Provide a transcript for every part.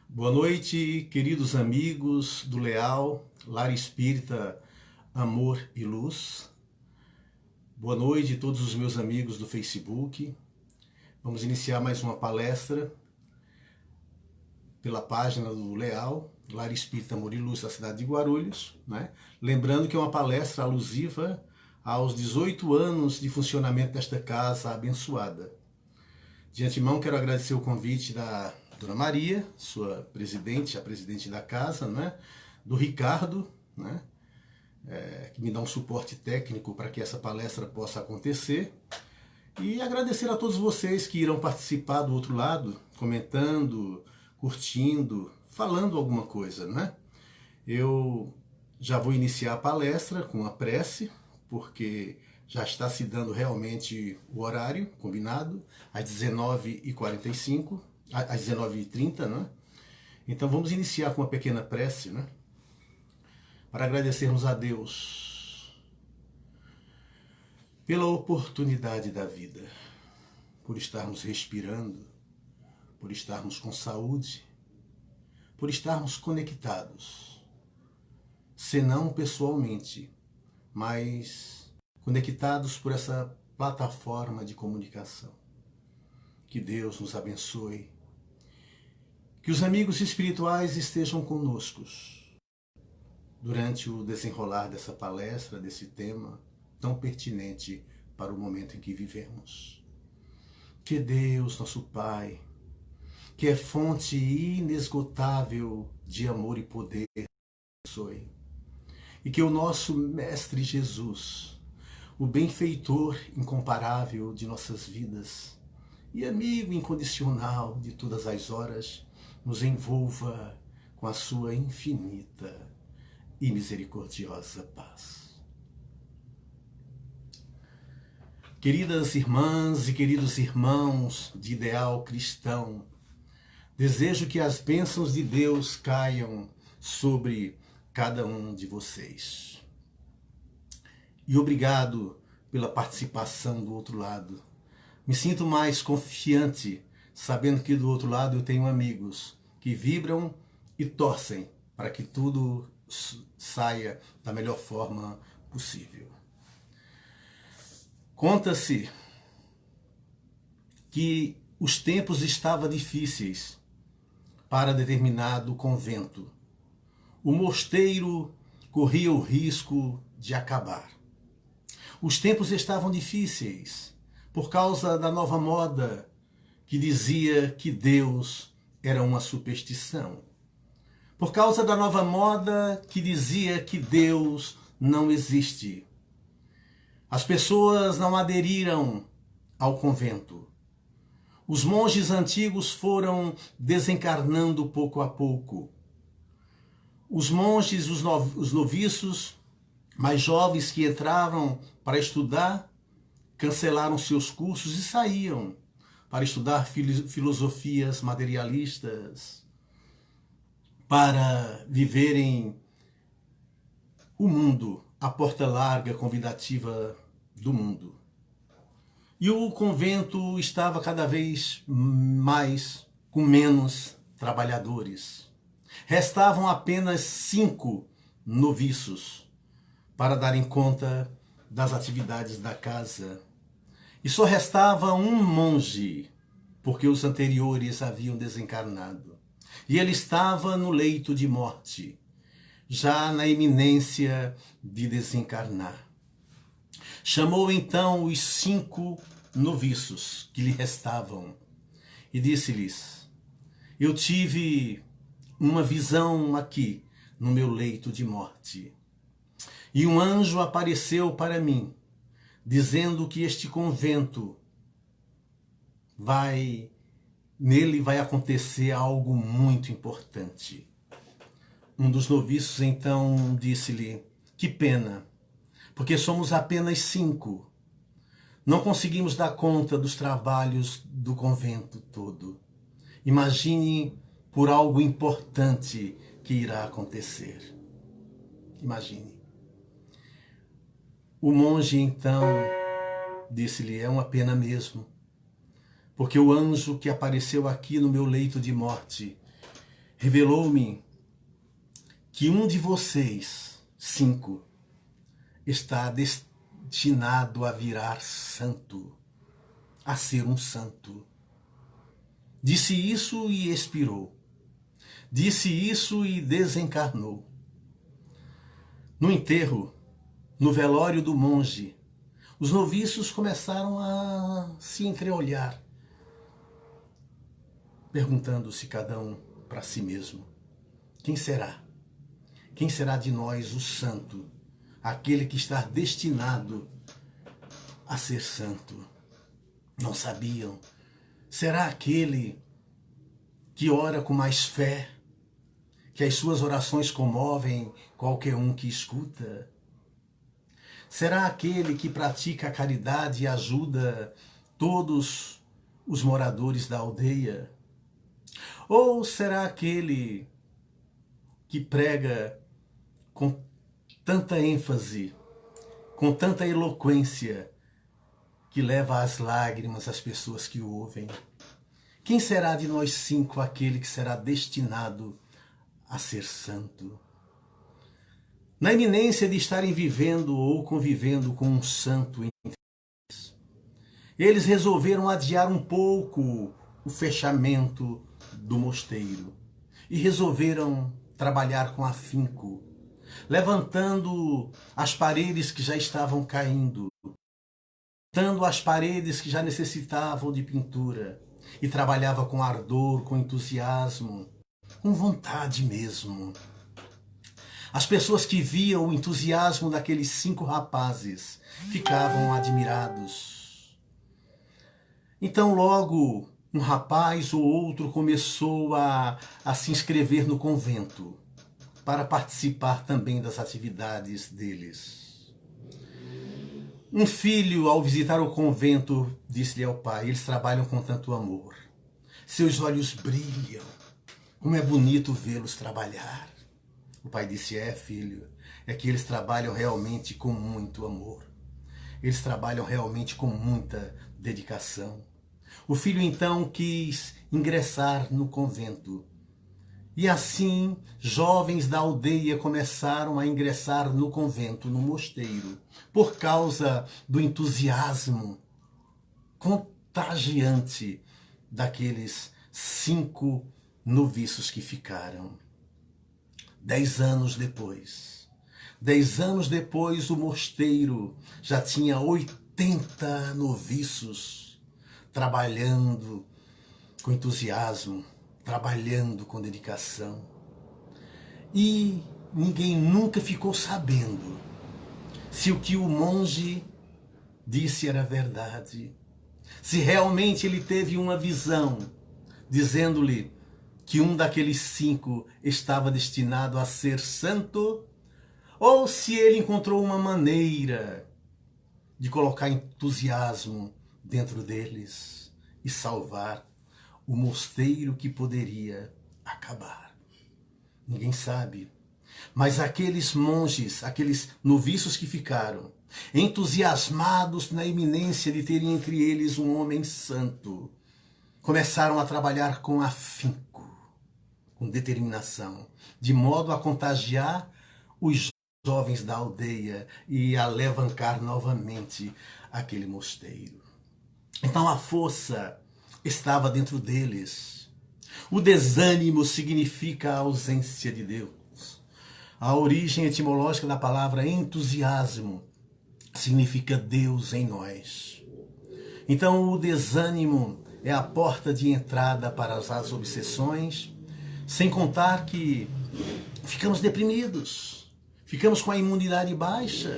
Boa noite, queridos amigos do Leal, Lar Espírita Amor e Luz. Boa noite a todos os meus amigos do Facebook. Vamos iniciar mais uma palestra pela página do Leal, Lar Espírita Amor e Luz da cidade de Guarulhos, né? Lembrando que é uma palestra alusiva aos 18 anos de funcionamento desta casa abençoada. De antemão, quero agradecer o convite da Dona Maria, sua presidente, a presidente da casa, né? Do Ricardo, né? Que me dá um suporte técnico para que essa palestra possa acontecer. E agradecer a todos vocês que irão participar do outro lado, comentando, curtindo, falando alguma coisa, né? Eu já vou iniciar a palestra com a prece, porque já está se dando realmente o horário combinado, às 19h45, às 19h30, né? Então vamos iniciar com uma pequena prece, né? Para agradecermos a Deus pela oportunidade da vida, por estarmos respirando, por estarmos com saúde, por estarmos conectados, se não pessoalmente, mas conectados por essa plataforma de comunicação. Que Deus nos abençoe. Que os amigos espirituais estejam conosco durante o desenrolar dessa palestra, desse tema tão pertinente para o momento em que vivemos. Que Deus, nosso Pai, que é fonte inesgotável de amor e poder, abençoe. E que o nosso Mestre Jesus, o benfeitor incomparável de nossas vidas e amigo incondicional de todas as horas, nos envolva com a sua infinita e misericordiosa paz. Queridas irmãs e queridos irmãos de ideal cristão, desejo que as bênçãos de Deus caiam sobre cada um de vocês. E obrigado pela participação do outro lado. Me sinto mais confiante sabendo que do outro lado eu tenho amigos que vibram e torcem para que tudo saia da melhor forma possível. Conta-se que os tempos estavam difíceis para determinado convento. O mosteiro corria o risco de acabar. Os tempos estavam difíceis por causa da nova moda que dizia que Deus era uma superstição. Por causa da nova moda que dizia que Deus não existe. As pessoas não aderiram ao convento. Os monges antigos foram desencarnando pouco a pouco. Os monges, os noviços, mais jovens que entravam para estudar, cancelaram seus cursos e saíam para estudar filosofias materialistas, para viverem o mundo, a porta larga convidativa do mundo. E o convento estava cada vez mais com menos trabalhadores. Restavam apenas 5 noviços para darem conta das atividades da casa. E só restava um monge, porque os anteriores haviam desencarnado. E ele estava no leito de morte, já na iminência de desencarnar. Chamou então os 5 noviços que lhe restavam e disse-lhes: eu tive uma visão aqui no meu leito de morte. E um anjo apareceu para mim, dizendo que este convento nele vai acontecer algo muito importante. Um dos noviços então disse-lhe: que pena, porque somos apenas 5. Não conseguimos dar conta dos trabalhos do convento todo. Imagine por algo importante que irá acontecer. Imagine. O monge então disse-lhe: é uma pena mesmo, porque o anjo que apareceu aqui no meu leito de morte revelou-me que um de vocês, 5, está destinado a virar santo, a ser um santo. Disse isso e expirou. Disse isso e desencarnou. No enterro, no velório do monge, os noviços começaram a se entreolhar, perguntando-se cada um para si mesmo: quem será? Quem será de nós o santo, aquele que está destinado a ser santo? Não sabiam. Será aquele que ora com mais fé, que as suas orações comovem qualquer um que escuta? Será aquele que pratica a caridade e ajuda todos os moradores da aldeia? Ou será aquele que prega com tanta ênfase, com tanta eloquência, que leva às lágrimas as pessoas que o ouvem? Quem será de nós 5 aquele que será destinado a ser santo? Na iminência de estarem vivendo ou convivendo com um santo, eles resolveram adiar um pouco o fechamento do mosteiro e resolveram trabalhar com afinco, levantando as paredes que já estavam caindo, levantando as paredes que já necessitavam de pintura, e trabalhava com ardor, com entusiasmo, com vontade mesmo. As pessoas que viam o entusiasmo daqueles 5 rapazes ficavam admirados. Então logo um rapaz ou outro começou a se inscrever no convento para participar também das atividades deles. Um filho, ao visitar o convento, disse-lhe ao pai: eles trabalham com tanto amor. Seus olhos brilham. Como é bonito vê-los trabalhar. O pai disse: filho, é que eles trabalham realmente com muito amor. Eles trabalham realmente com muita dedicação. O filho então quis ingressar no convento. E assim, jovens da aldeia começaram a ingressar no convento, no mosteiro, por causa do entusiasmo contagiante daqueles 5 noviços que ficaram. 10 anos depois, o mosteiro já tinha 80 noviços trabalhando com entusiasmo, trabalhando com dedicação. E ninguém nunca ficou sabendo se o que o monge disse era verdade, se realmente ele teve uma visão dizendo-lhe que um daqueles 5 estava destinado a ser santo, ou se ele encontrou uma maneira de colocar entusiasmo dentro deles e salvar o mosteiro que poderia acabar. Ninguém sabe. Mas aqueles monges, aqueles noviços que ficaram, entusiasmados na iminência de terem entre eles um homem santo, começaram a trabalhar com afinco, com determinação, de modo a contagiar os jovens da aldeia e a alavancar novamente aquele mosteiro. Então a força estava dentro deles. O desânimo significa a ausência de Deus. A origem etimológica da palavra entusiasmo significa Deus em nós. Então o desânimo é a porta de entrada para as obsessões, sem contar que ficamos deprimidos, ficamos com a imunidade baixa,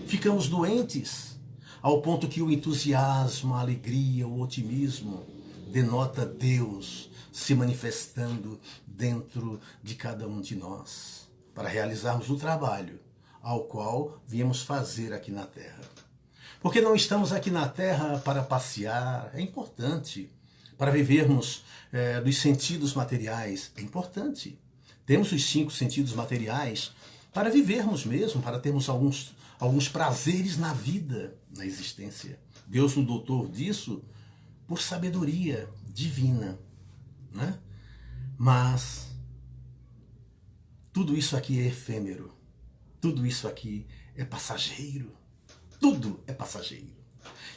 ficamos doentes, ao ponto que o entusiasmo, a alegria, o otimismo denota Deus se manifestando dentro de cada um de nós, para realizarmos o trabalho ao qual viemos fazer aqui na Terra. Porque não estamos aqui na Terra para passear, é importante. Para vivermos dos sentidos materiais, é importante. Temos os 5 sentidos materiais para vivermos mesmo, para termos alguns prazeres na vida, na existência. Deus nos dotou disso por sabedoria divina, né? Mas tudo isso aqui é efêmero. Tudo isso aqui é passageiro. Tudo é passageiro.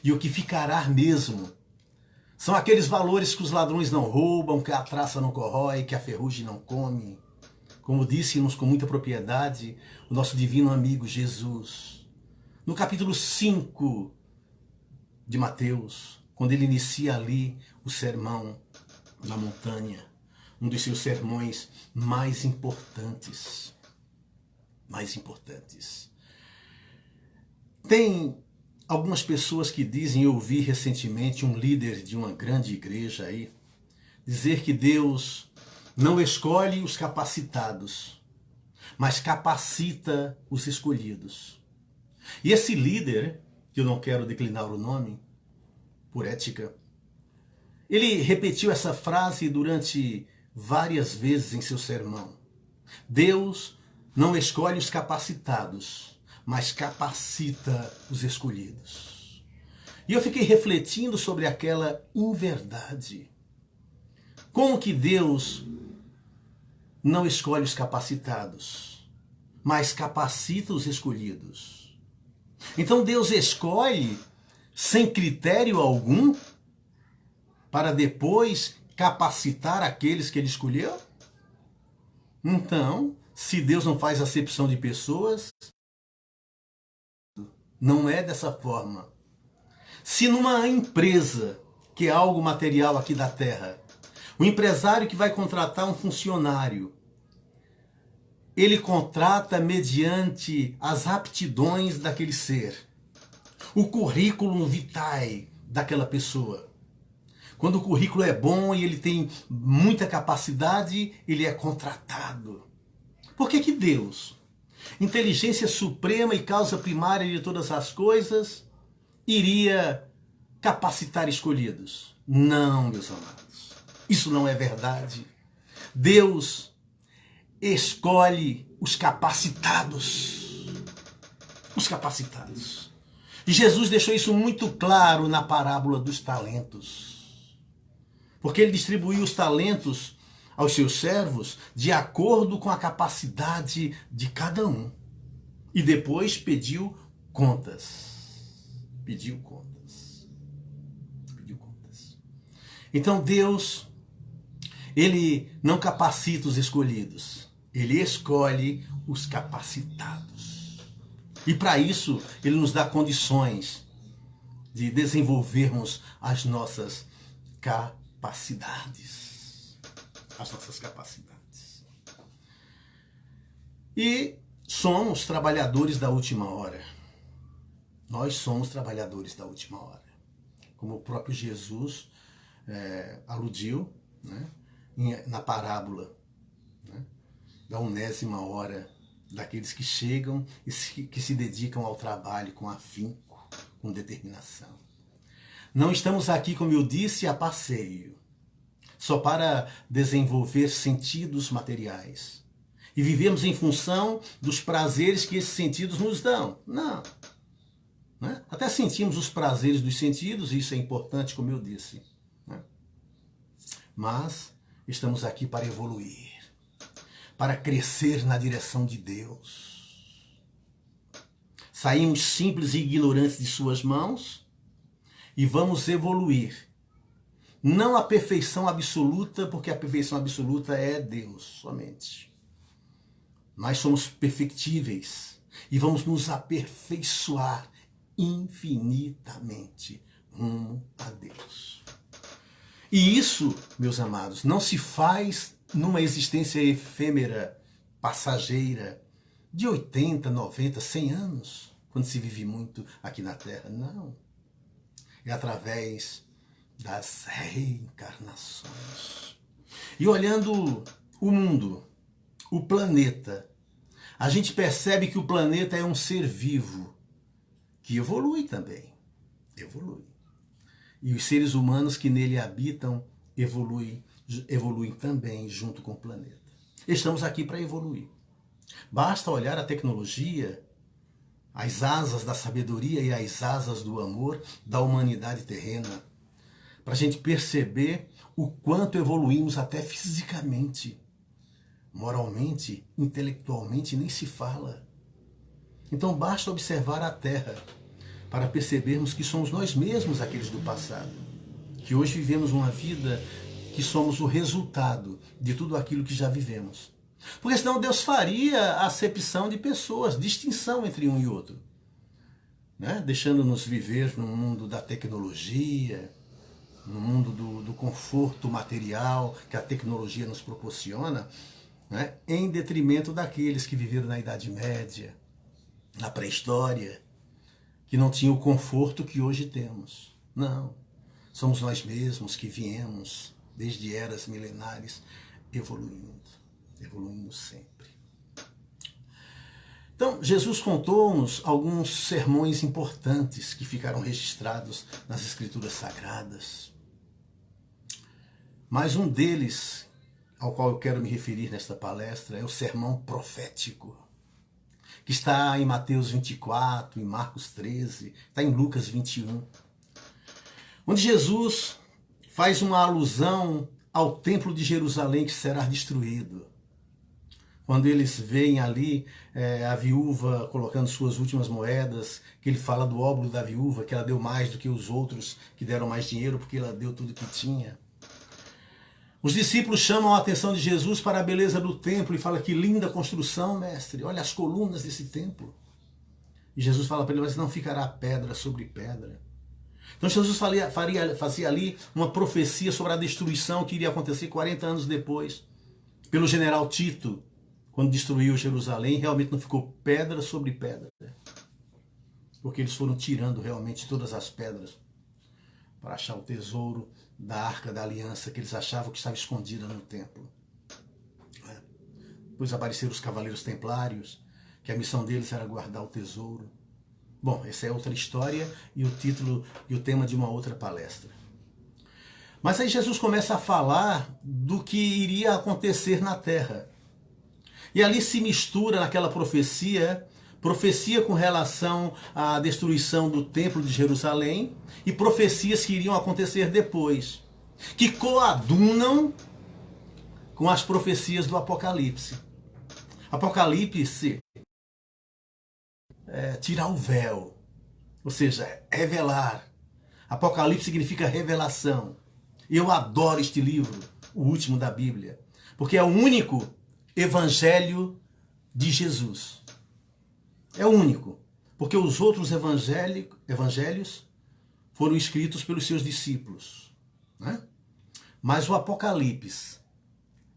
E o que ficará mesmo são aqueles valores que os ladrões não roubam, que a traça não corrói, que a ferrugem não come. Como disse-nos com muita propriedade o nosso divino amigo Jesus. No capítulo 5 de Mateus, quando ele inicia ali o sermão na montanha, um dos seus sermões mais importantes. Tem algumas pessoas que dizem, eu ouvi recentemente um líder de uma grande igreja aí, dizer que Deus não escolhe os capacitados, mas capacita os escolhidos. E esse líder, que eu não quero declinar o nome, por ética, ele repetiu essa frase durante várias vezes em seu sermão. Deus não escolhe os capacitados, mas capacita os escolhidos. E eu fiquei refletindo sobre aquela inverdade. Como que Deus não escolhe os capacitados, mas capacita os escolhidos? Então Deus escolhe sem critério algum para depois capacitar aqueles que ele escolheu? Então, se Deus não faz acepção de pessoas, não é dessa forma. Se numa empresa, que é algo material aqui da terra, o empresário que vai contratar um funcionário, ele contrata mediante as aptidões daquele ser, o currículo vitae daquela pessoa. Quando o currículo é bom e ele tem muita capacidade, ele é contratado. Por que Deus, inteligência suprema e causa primária de todas as coisas, iria capacitar escolhidos? Não, meus amados. Isso não é verdade. Deus escolhe os capacitados. Os capacitados. E Jesus deixou isso muito claro na parábola dos talentos. Porque ele distribuiu os talentos aos seus servos de acordo com a capacidade de cada um. E depois pediu contas. Pediu contas. Então Deus, ele não capacita os escolhidos. Ele escolhe os capacitados. E para isso, ele nos dá condições de desenvolvermos as nossas capacidades. E somos trabalhadores da última hora. Nós somos trabalhadores da última hora. Como o próprio Jesus aludiu, né, na parábola, né, da 1ª hora, daqueles que chegam e que se dedicam ao trabalho com afinco, com determinação. Não estamos aqui, como eu disse, a passeio, só para desenvolver sentidos materiais. E vivemos em função dos prazeres que esses sentidos nos dão. Não. Né? Até sentimos os prazeres dos sentidos, e isso é importante, como eu disse. Né? Mas estamos aqui para evoluir, para crescer na direção de Deus. Saímos simples e ignorantes de suas mãos e vamos evoluir. Não a perfeição absoluta, porque a perfeição absoluta é Deus somente. Nós somos perfectíveis e vamos nos aperfeiçoar infinitamente rumo a Deus. E isso, meus amados, não se faz numa existência efêmera, passageira, de 80, 90, 100 anos, quando se vive muito aqui na Terra. Não. É através das reencarnações. E olhando o mundo, o planeta, a gente percebe que o planeta é um ser vivo, que evolui também. Evolui. E os seres humanos que nele habitam evoluem também junto com o planeta. Estamos aqui para evoluir. Basta olhar a tecnologia, as asas da sabedoria e as asas do amor da humanidade terrena, para a gente perceber o quanto evoluímos até fisicamente. Moralmente, intelectualmente, nem se fala. Então basta observar a Terra para percebermos que somos nós mesmos aqueles do passado. Que hoje vivemos uma vida que somos o resultado de tudo aquilo que já vivemos. Porque senão Deus faria acepção de pessoas, distinção entre um e outro, né? Deixando-nos viver no mundo da tecnologia, no mundo do conforto material que a tecnologia nos proporciona, né? Em detrimento daqueles que viveram na Idade Média, na pré-história, que não tinham o conforto que hoje temos. Não, somos nós mesmos que viemos desde eras milenares evoluindo sempre. Então, Jesus contou-nos alguns sermões importantes que ficaram registrados nas Escrituras Sagradas. Mas um deles, ao qual eu quero me referir nesta palestra, é o sermão profético, que está em Mateus 24, em Marcos 13, está em Lucas 21, onde Jesus faz uma alusão ao templo de Jerusalém que será destruído. Quando eles veem ali a viúva colocando suas últimas moedas, que ele fala do óbolo da viúva, que ela deu mais do que os outros que deram mais dinheiro, porque ela deu tudo que tinha. Os discípulos chamam a atenção de Jesus para a beleza do templo e fala: que linda construção, mestre, olha as colunas desse templo. E Jesus fala para ele: mas não ficará pedra sobre pedra. Então Jesus fazia ali uma profecia sobre a destruição que iria acontecer 40 anos depois, pelo general Tito. Quando destruiu Jerusalém, realmente não ficou pedra sobre pedra, porque eles foram tirando realmente todas as pedras para achar o tesouro da Arca da Aliança que eles achavam que estava escondida no templo. Depois apareceram os Cavaleiros Templários, que a missão deles era guardar o tesouro. Bom, essa é outra história e o título e o tema de uma outra palestra. Mas aí Jesus começa a falar do que iria acontecer na Terra. E ali se mistura naquela profecia com relação à destruição do Templo de Jerusalém e profecias que iriam acontecer depois, que coadunam com as profecias do Apocalipse. Apocalipse é tirar o véu, ou seja, revelar. Apocalipse significa revelação. Eu adoro este livro, o último da Bíblia, porque é o único evangelho de Jesus. É o único, porque os outros evangelhos foram escritos pelos seus discípulos, né? Mas o Apocalipse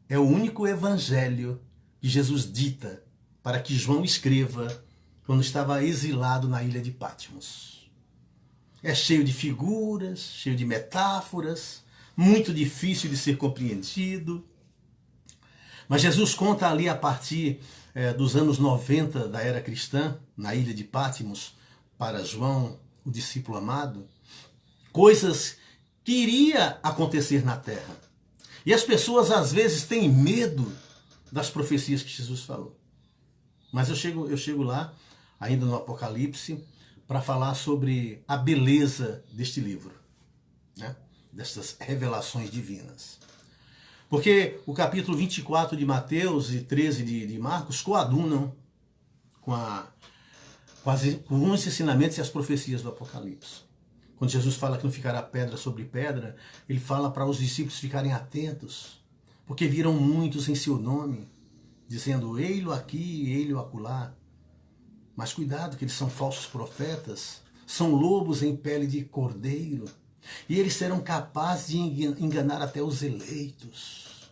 é o único evangelho que Jesus dita para que João escreva quando estava exilado na ilha de Patmos. É cheio de figuras, cheio de metáforas, muito difícil de ser compreendido. Mas Jesus conta ali a partir dos anos 90 da era cristã, na ilha de Patmos, para João, o discípulo amado, coisas que iria acontecer na terra. E as pessoas às vezes têm medo das profecias que Jesus falou. Mas eu chego lá, ainda no Apocalipse, para falar sobre a beleza deste livro, né? Dessas revelações divinas. Porque o capítulo 24 de Mateus e 13 de Marcos coadunam com os ensinamentos e as profecias do Apocalipse. Quando Jesus fala que não ficará pedra sobre pedra, ele fala para os discípulos ficarem atentos, porque viram muitos em seu nome, dizendo: ei-lo aqui, ei-lo acolá. Mas cuidado, que eles são falsos profetas, são lobos em pele de cordeiro, e eles serão capazes de enganar até os eleitos.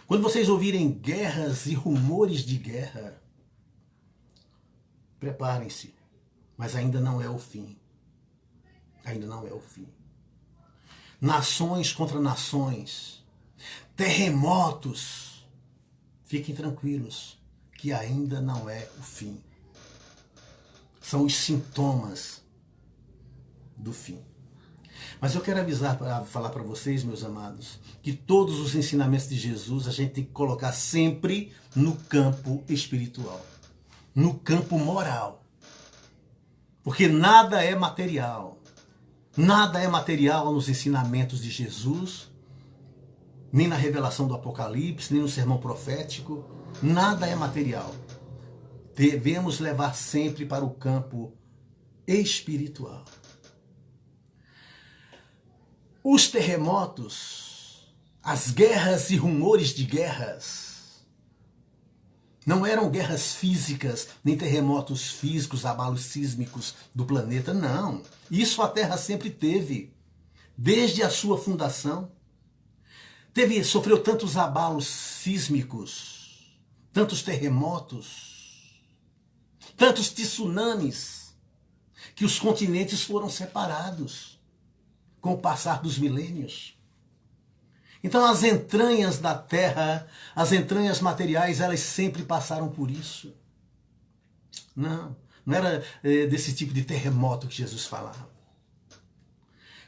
Quando vocês ouvirem guerras e rumores de guerra, preparem-se, mas ainda não é o fim. Ainda não é o fim. Nações contra nações, terremotos, fiquem tranquilos, que ainda não é o fim. São os sintomas do fim. Mas eu quero falar para vocês, meus amados, que todos os ensinamentos de Jesus a gente tem que colocar sempre no campo espiritual, no campo moral. Porque nada é material. Nada é material nos ensinamentos de Jesus nem na revelação do Apocalipse, nem no sermão profético. Nada é material. Devemos levar sempre para o campo espiritual. Os terremotos, as guerras e rumores de guerras, não eram guerras físicas, nem terremotos físicos, abalos sísmicos do planeta, não. Isso a Terra sempre teve, desde a sua fundação. Sofreu tantos abalos sísmicos, tantos terremotos, tantos tsunamis, que os continentes foram separados com o passar dos milênios. Então as entranhas da terra, as entranhas materiais, elas sempre passaram por isso. Não era desse tipo de terremoto que Jesus falava.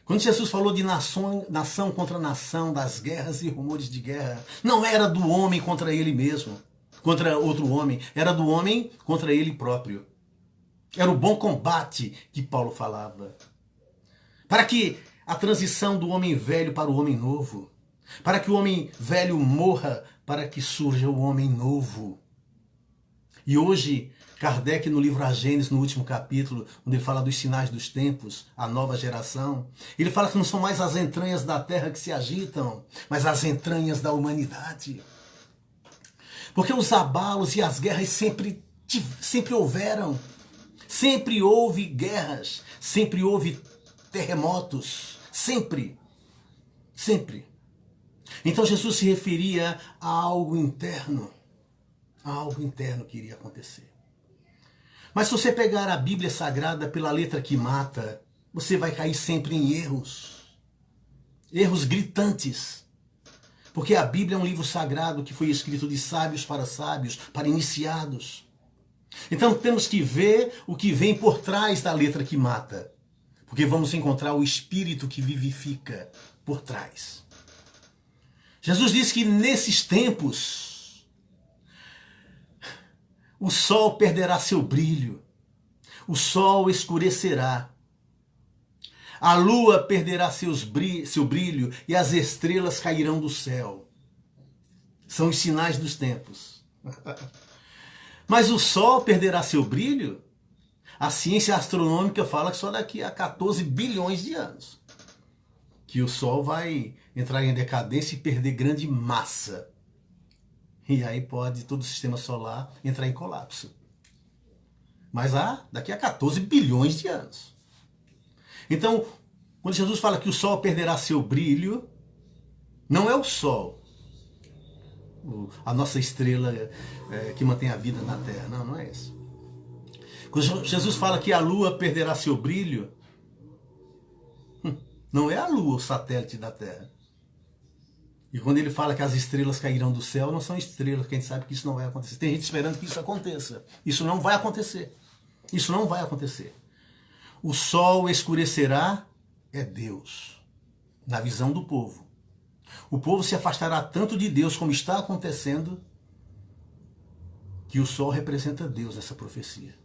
Quando Jesus falou de nação contra nação, das guerras e rumores de guerra, não era do homem contra ele mesmo, contra outro homem, era do homem contra ele próprio. Era o bom combate que Paulo falava. Para que a transição do homem velho para o homem novo, para que o homem velho morra, para que surja o homem novo. E hoje, Kardec, no livro A Gênesis, no último capítulo, onde ele fala dos sinais dos tempos, a nova geração, ele fala que não são mais as entranhas da terra que se agitam, mas as entranhas da humanidade. Porque os abalos e as guerras sempre houveram. Sempre houve guerras, sempre houve terremotos, sempre. Então Jesus se referia a algo interno que iria acontecer. Mas se você pegar a Bíblia Sagrada pela letra que mata, você vai cair sempre em erros gritantes. Porque a Bíblia é um livro sagrado que foi escrito de sábios, para iniciados. Então temos que ver o que vem por trás da letra que mata. Porque vamos encontrar o Espírito que vivifica por trás. Jesus disse que nesses tempos o sol perderá seu brilho, o sol escurecerá, a lua perderá seu brilho e as estrelas cairão do céu. São os sinais dos tempos. Mas o sol perderá seu brilho? A ciência astronômica fala que só daqui a 14 bilhões de anos que o sol vai entrar em decadência e perder grande massa. E aí pode todo o sistema solar entrar em colapso. Mas daqui a 14 bilhões de anos. Então, quando Jesus fala que o sol perderá seu brilho, não é o sol, a nossa estrela que mantém a vida na Terra. Não é isso. Quando Jesus fala que a lua perderá seu brilho, não é a lua o satélite da Terra. E quando ele fala que as estrelas cairão do céu, não são estrelas, que a gente sabe que isso não vai acontecer. Tem gente esperando que isso aconteça. Isso não vai acontecer. Isso não vai acontecer. O sol escurecerá é Deus, na visão do povo. O povo se afastará tanto de Deus como está acontecendo, que o sol representa Deus nessa profecia.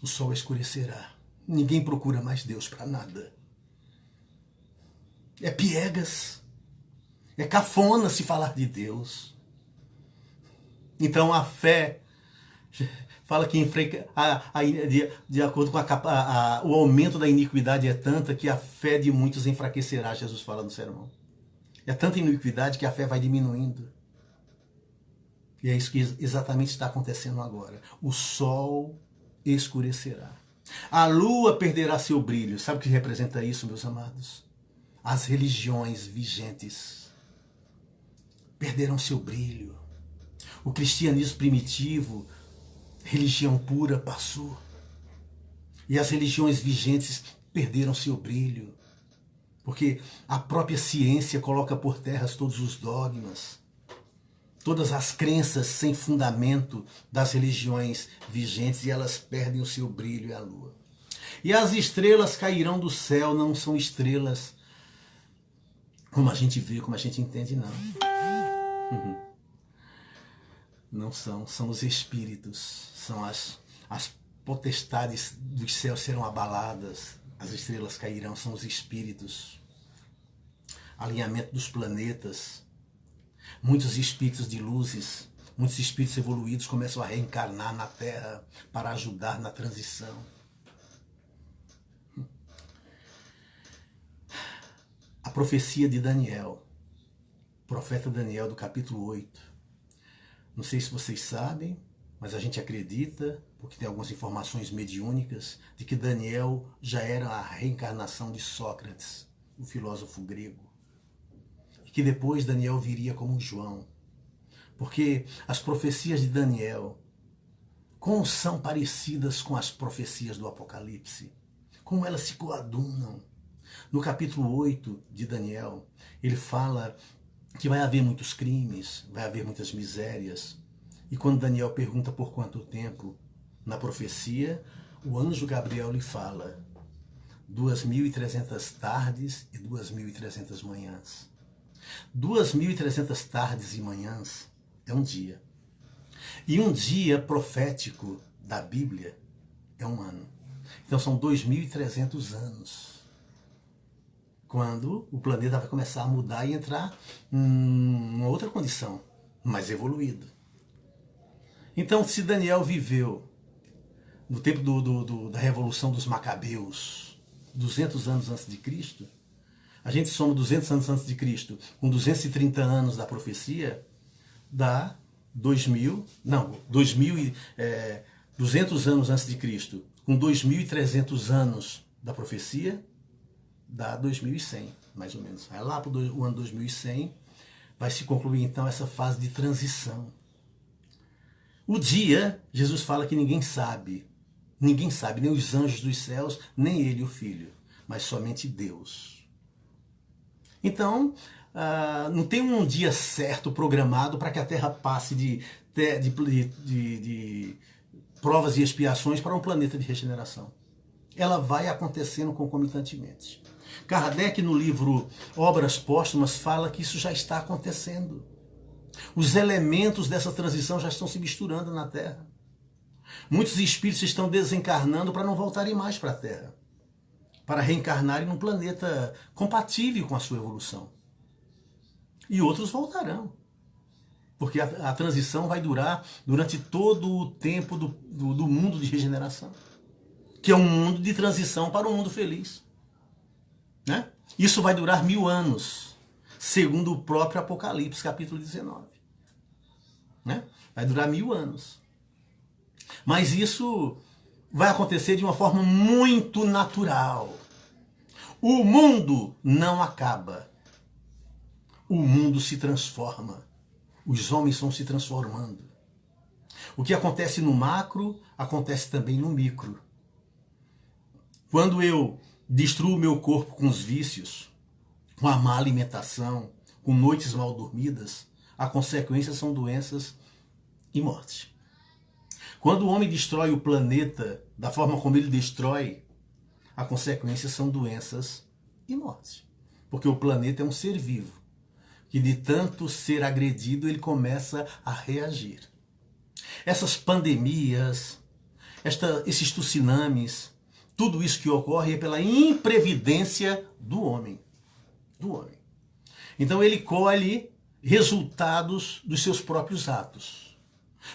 O sol escurecerá. Ninguém procura mais Deus para nada. É piegas. É cafona se falar de Deus. Então a fé fala que de acordo com o aumento da iniquidade é tanta que a fé de muitos enfraquecerá, Jesus fala no sermão. É tanta iniquidade que a fé vai diminuindo. E é isso que exatamente está acontecendo agora. O sol escurecerá. A lua perderá seu brilho. Sabe o que representa isso, meus amados? As religiões vigentes perderam seu brilho. O cristianismo primitivo, religião pura, passou. E as religiões vigentes perderam seu brilho. Porque a própria ciência coloca por terra todos os dogmas, todas as crenças sem fundamento das religiões vigentes, e elas perdem o seu brilho e a lua. E as estrelas cairão do céu, não são estrelas como a gente vê, como a gente entende, não. Não são os espíritos, são as potestades dos céus serão abaladas, as estrelas cairão, são os espíritos. alinhamento dos planetas, muitos espíritos de luzes, muitos espíritos evoluídos começam a reencarnar na Terra para ajudar na transição. A profecia de Daniel, profeta Daniel do capítulo 8. Não sei se vocês sabem, mas a gente acredita, porque tem algumas informações mediúnicas, de que Daniel já era a reencarnação de Sócrates, o filósofo grego. E que depois Daniel viria como João. Porque as profecias de Daniel, como são parecidas com as profecias do Apocalipse, como elas se coadunam. No capítulo 8 de Daniel, ele fala que vai haver muitos crimes, vai haver muitas misérias. E quando Daniel pergunta por quanto tempo, na profecia, o anjo Gabriel lhe fala 2.300 tardes e 2.300 manhãs. 2.300 tardes e manhãs é um dia. E um dia profético da Bíblia é um ano. Então são 2.300 anos. Quando o planeta vai começar a mudar e entrar em outra condição, mais evoluído. Então, se Daniel viveu no tempo da Revolução dos Macabeus, 200 anos antes de Cristo, a gente soma 200 anos antes de Cristo com 230 anos da profecia, dá 200 anos antes de Cristo, com 2.300 anos da profecia, dá 2100, mais ou menos. Aí lá para o ano 2100 vai se concluir então essa fase de transição. O dia, Jesus fala que ninguém sabe, nem os anjos dos céus, nem ele, o Filho, mas somente Deus. Então, não tem um dia certo programado para que a Terra passe de provas e expiações para um planeta de regeneração. Ela vai acontecendo concomitantemente. Kardec, no livro Obras Póstumas, fala que isso já está acontecendo. Os elementos dessa transição já estão se misturando na Terra. Muitos espíritos estão desencarnando para não voltarem mais para a Terra, para reencarnarem num planeta compatível com a sua evolução. E outros voltarão, porque a transição vai durar durante todo o tempo do mundo de regeneração, que é um mundo de transição para um mundo feliz. Né? Isso vai durar 1000 anos, segundo o próprio Apocalipse, capítulo 19. Né? Vai durar 1000 anos. Mas isso vai acontecer de uma forma muito natural. O mundo não acaba. O mundo se transforma. Os homens vão se transformando. O que acontece no macro, acontece também no micro. Quando eu destruo o meu corpo com os vícios, com a má alimentação, com noites mal dormidas, a consequência são doenças e morte. Quando o homem destrói o planeta da forma como ele destrói, a consequência são doenças e morte. Porque o planeta é um ser vivo, que de tanto ser agredido, ele começa a reagir. Essas pandemias, esses tsunamis, tudo isso que ocorre é pela imprevidência do homem. Então ele colhe resultados dos seus próprios atos.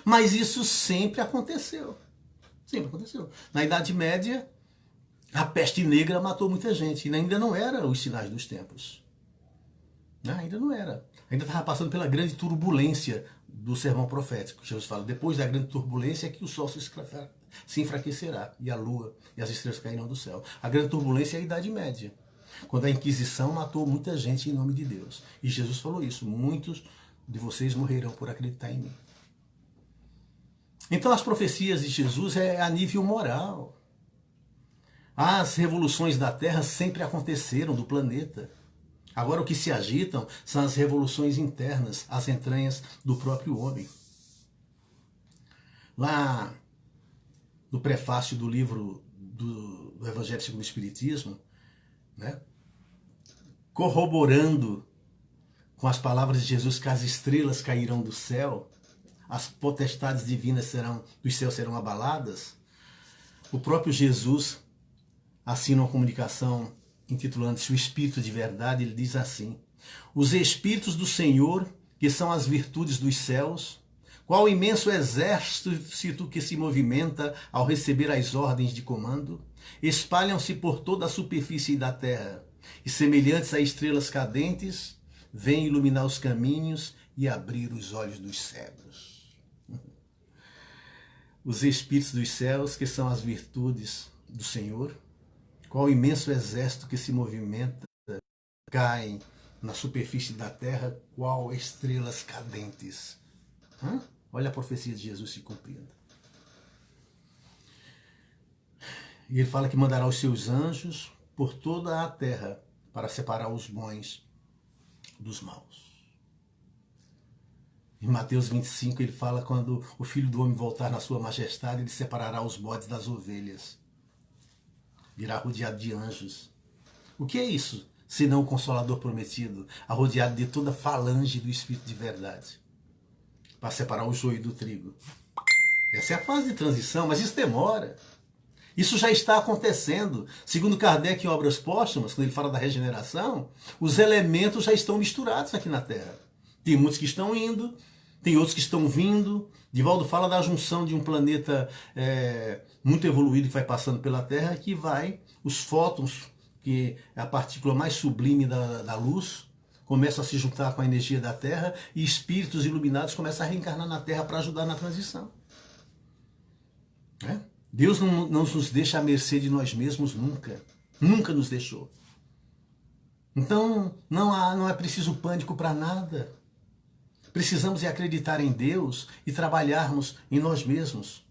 Mas isso sempre aconteceu. Sempre aconteceu. Na Idade Média, a peste negra matou muita gente. E ainda não era os sinais dos tempos. Ainda não era. Ainda estava passando pela grande turbulência do sermão profético. Jesus fala, depois da grande turbulência é que o sol se enfraquecerá, e a lua e as estrelas cairão do céu. A grande turbulência é a Idade Média, quando a Inquisição matou muita gente em nome de Deus. E Jesus falou isso, muitos de vocês morrerão por acreditar em mim. Então as profecias de Jesus é a nível moral. As revoluções da Terra sempre aconteceram, do planeta. Agora o que se agitam são as revoluções internas, as entranhas do próprio homem. Lá no prefácio do livro do Evangelho segundo o Espiritismo, né, corroborando com as palavras de Jesus que as estrelas cairão do céu, as potestades divinas dos céus serão abaladas, o próprio Jesus assina uma comunicação intitulando-se O Espírito de Verdade. Ele diz assim, Os Espíritos do Senhor, que são as virtudes dos céus, qual imenso exército que se movimenta ao receber as ordens de comando, espalham-se por toda a superfície da terra, e semelhantes a estrelas cadentes, vêm iluminar os caminhos e abrir os olhos dos cegos. Os Espíritos dos céus, que são as virtudes do Senhor, qual imenso exército que se movimenta, caem na superfície da terra, qual estrelas cadentes. Olha a profecia de Jesus se cumprindo. E ele fala que mandará os seus anjos por toda a terra para separar os bons dos maus. Em Mateus 25 ele fala quando o Filho do Homem voltar na sua majestade, ele separará os bodes das ovelhas. Virá rodeado de anjos. O que é isso? Senão o Consolador prometido, arrodeado de toda a falange do Espírito de verdade, para separar o joio do trigo. Essa é a fase de transição, mas isso demora. Isso já está acontecendo. Segundo Kardec, em Obras Póstumas, quando ele fala da regeneração, os elementos já estão misturados aqui na Terra. Tem muitos que estão indo, tem outros que estão vindo. Divaldo fala da junção de um planeta muito evoluído que vai passando pela Terra, que vai, os fótons, que é a partícula mais sublime da luz, começam a se juntar com a energia da Terra e espíritos iluminados começam a reencarnar na Terra para ajudar na transição. Deus não nos deixa à mercê de nós mesmos nunca. Nunca nos deixou. Então, não é preciso pânico para nada. Precisamos acreditar em Deus e trabalharmos em nós mesmos.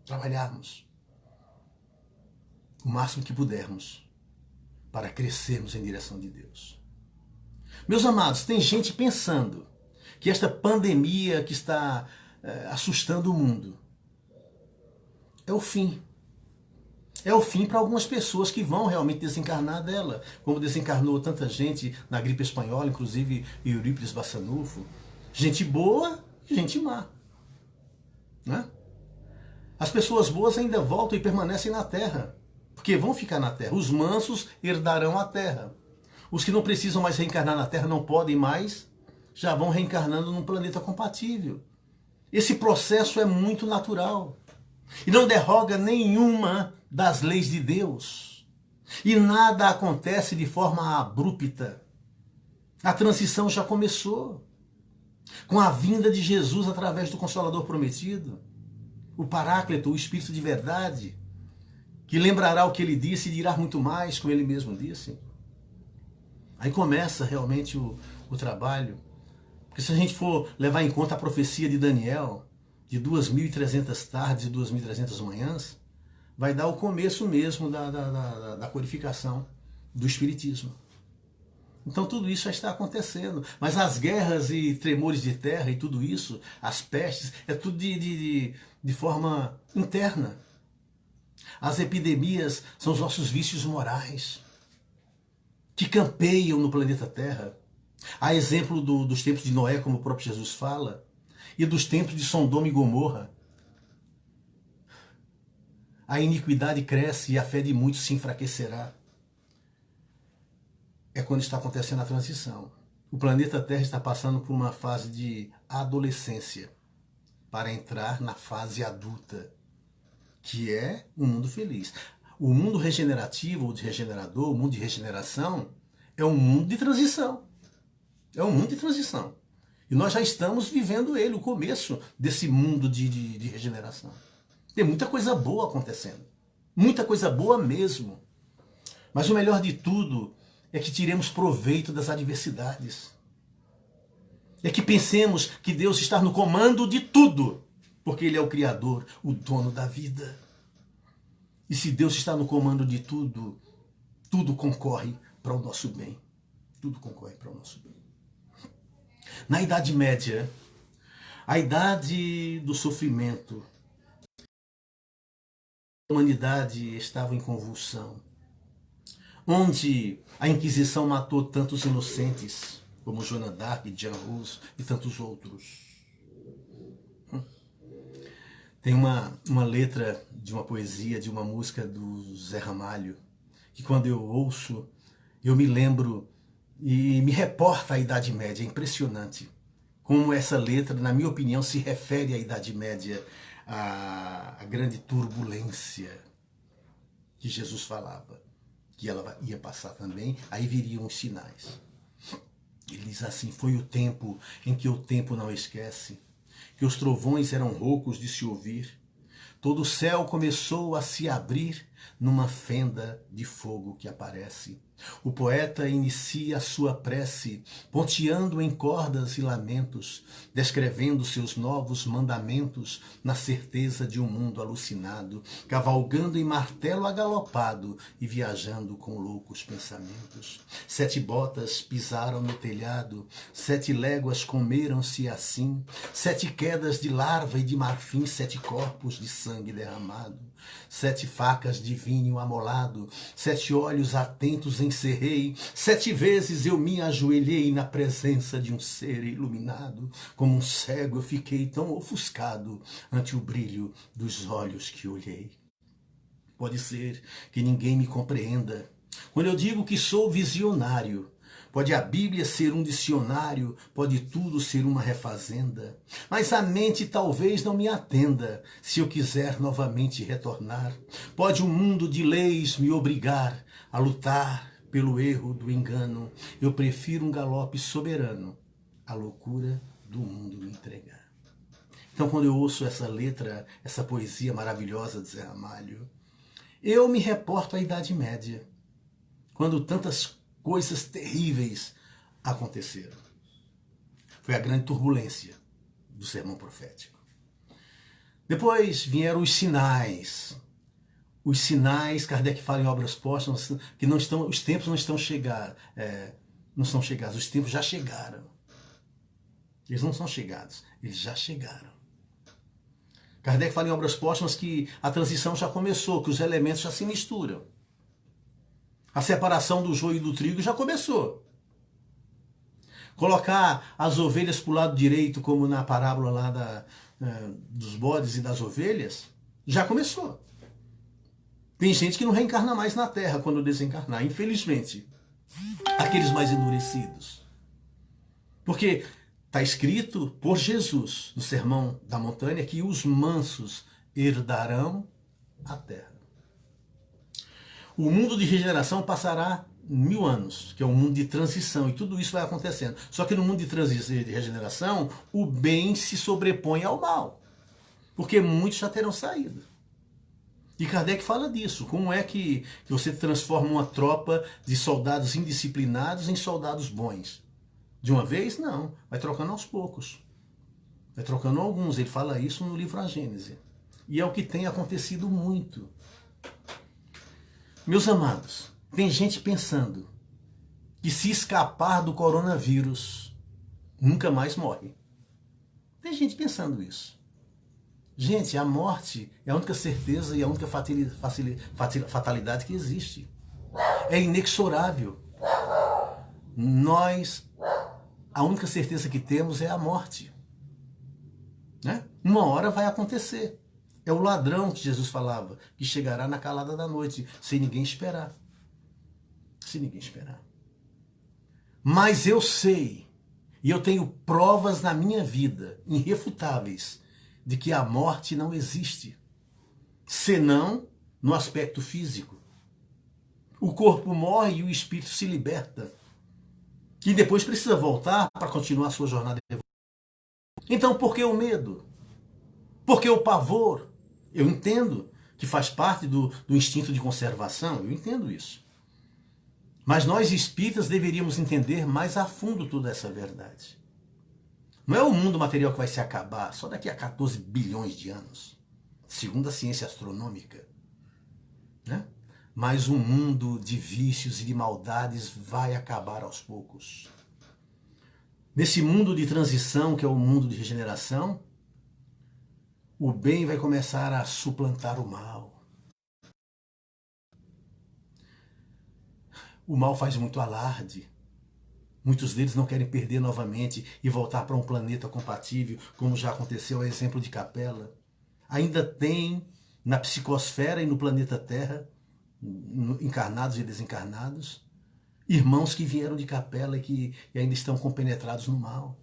Trabalharmos o máximo que pudermos para crescermos em direção de Deus. Meus amados, tem gente pensando que esta pandemia que está assustando o mundo é o fim. É o fim para algumas pessoas que vão realmente desencarnar dela, como desencarnou tanta gente na gripe espanhola, inclusive Eurípides Bassanufo. Gente boa e gente má. Né? As pessoas boas ainda voltam e permanecem na Terra, porque vão ficar na Terra. Os mansos herdarão a Terra. Os que não precisam mais reencarnar na Terra, não podem mais, já vão reencarnando num planeta compatível. Esse processo é muito natural. E não derroga nenhuma das leis de Deus. E nada acontece de forma abrupta. A transição já começou. Com a vinda de Jesus através do Consolador prometido. O Paráclito, o Espírito de verdade, que lembrará o que ele disse e dirá muito mais, como ele mesmo disse. Aí começa realmente o trabalho. Porque se a gente for levar em conta a profecia de Daniel, de 2.300 tardes e 2.300 manhãs, vai dar o começo mesmo da codificação do Espiritismo. Então tudo isso já está acontecendo. Mas as guerras e tremores de terra e tudo isso, as pestes, é tudo de forma interna. As epidemias são os nossos vícios morais que campeiam no planeta Terra. Há exemplo dos tempos de Noé, como o próprio Jesus fala, e dos tempos de Sodoma e Gomorra. A iniquidade cresce e a fé de muitos se enfraquecerá. É quando está acontecendo a transição. O planeta Terra está passando por uma fase de adolescência para entrar na fase adulta, que é um mundo feliz. O mundo regenerativo, ou de regenerador, o mundo de regeneração, é um mundo de transição. É um mundo de transição. E nós já estamos vivendo ele, o começo desse mundo de regeneração. Tem muita coisa boa acontecendo. Muita coisa boa mesmo. Mas o melhor de tudo é que tiremos proveito das adversidades. É que pensemos que Deus está no comando de tudo, porque Ele é o Criador, o dono da vida. E se Deus está no comando de tudo, tudo concorre para o nosso bem. Tudo concorre para o nosso bem. Na Idade Média, a idade do sofrimento, a humanidade estava em convulsão, onde a Inquisição matou tantos inocentes, como Joana d'Arc, Jean Rus e tantos outros. Tem uma letra de uma poesia, de uma música do Zé Ramalho, que quando eu ouço, eu me lembro e me reporta à Idade Média. É impressionante como essa letra, na minha opinião, se refere à Idade Média, à grande turbulência que Jesus falava, que ela ia passar também, aí viriam os sinais. Ele diz assim: foi o tempo em que o tempo não esquece, que os trovões eram roucos de se ouvir, todo o céu começou a se abrir numa fenda de fogo que aparece. O poeta inicia a sua prece, ponteando em cordas e lamentos, descrevendo seus novos mandamentos na certeza de um mundo alucinado, cavalgando em martelo agalopado e viajando com loucos pensamentos. 7 botas pisaram no telhado, 7 léguas comeram-se assim, 7 quedas de larva e de marfim, 7 corpos de sangue derramado, 7 facas de vinho amolado, 7 olhos atentos encerrei, 7 vezes eu me ajoelhei na presença de um ser iluminado, como um cego eu fiquei tão ofuscado ante o brilho dos olhos que olhei. Pode ser que ninguém me compreenda quando eu digo que sou visionário. Pode a Bíblia ser um dicionário, pode tudo ser uma refazenda, mas a mente talvez não me atenda se eu quiser novamente retornar. Pode o mundo de leis me obrigar a lutar pelo erro do engano. Eu prefiro um galope soberano, a loucura do mundo me entregar. Então, quando eu ouço essa letra, essa poesia maravilhosa de Zé Ramalho, eu me reporto à Idade Média, quando tantas coisas terríveis aconteceram. Foi a grande turbulência do sermão profético. Depois vieram os sinais. Os sinais, Kardec fala em Obras Póstumas, que não estão, os tempos não estão chegados, não são chegados, os tempos já chegaram. Eles não são chegados, eles já chegaram. Kardec fala em Obras Póstumas que a transição já começou, que os elementos já se misturam. A separação do joio e do trigo já começou. Colocar as ovelhas para o lado direito, como na parábola lá dos bodes e das ovelhas, já começou. Tem gente que não reencarna mais na Terra quando desencarnar, infelizmente. Aqueles mais endurecidos. Porque está escrito por Jesus, no Sermão da Montanha, que os mansos herdarão a terra. O mundo de regeneração passará 1000 anos, que é um mundo de transição, e tudo isso vai acontecendo. Só que no mundo de transição e de regeneração, o bem se sobrepõe ao mal, porque muitos já terão saído. E Kardec fala disso, como é que você transforma uma tropa de soldados indisciplinados em soldados bons. De uma vez? Não, vai trocando aos poucos. Vai trocando alguns, ele fala isso no livro A Gênese. E é o que tem acontecido muito. Meus amados, tem gente pensando que se escapar do coronavírus, nunca mais morre. Tem gente pensando isso. Gente, a morte é a única certeza e a única fatalidade que existe. É inexorável. Nós, a única certeza que temos é a morte. Né? Uma hora vai acontecer. É o ladrão que Jesus falava, que chegará na calada da noite, sem ninguém esperar. Sem ninguém esperar. Mas eu sei, e eu tenho provas na minha vida, irrefutáveis, de que a morte não existe, senão no aspecto físico. O corpo morre e o espírito se liberta, e depois precisa voltar para continuar a sua jornada. Então, por que o medo? Por que o pavor? Eu entendo que faz parte do instinto de conservação, eu entendo isso. Mas nós espíritas deveríamos entender mais a fundo toda essa verdade. Não é o mundo material que vai se acabar só daqui a 14 bilhões de anos, segundo a ciência astronômica. Né? Mas o mundo de vícios e de maldades vai acabar aos poucos. Nesse mundo de transição, que é o mundo de regeneração, o bem vai começar a suplantar o mal. O mal faz muito alarde. Muitos deles não querem perder novamente e voltar para um planeta compatível, como já aconteceu a exemplo de Capela. Ainda tem na psicosfera e no planeta Terra, encarnados e desencarnados, Irmãos que vieram de capela e que ainda estão compenetrados no mal.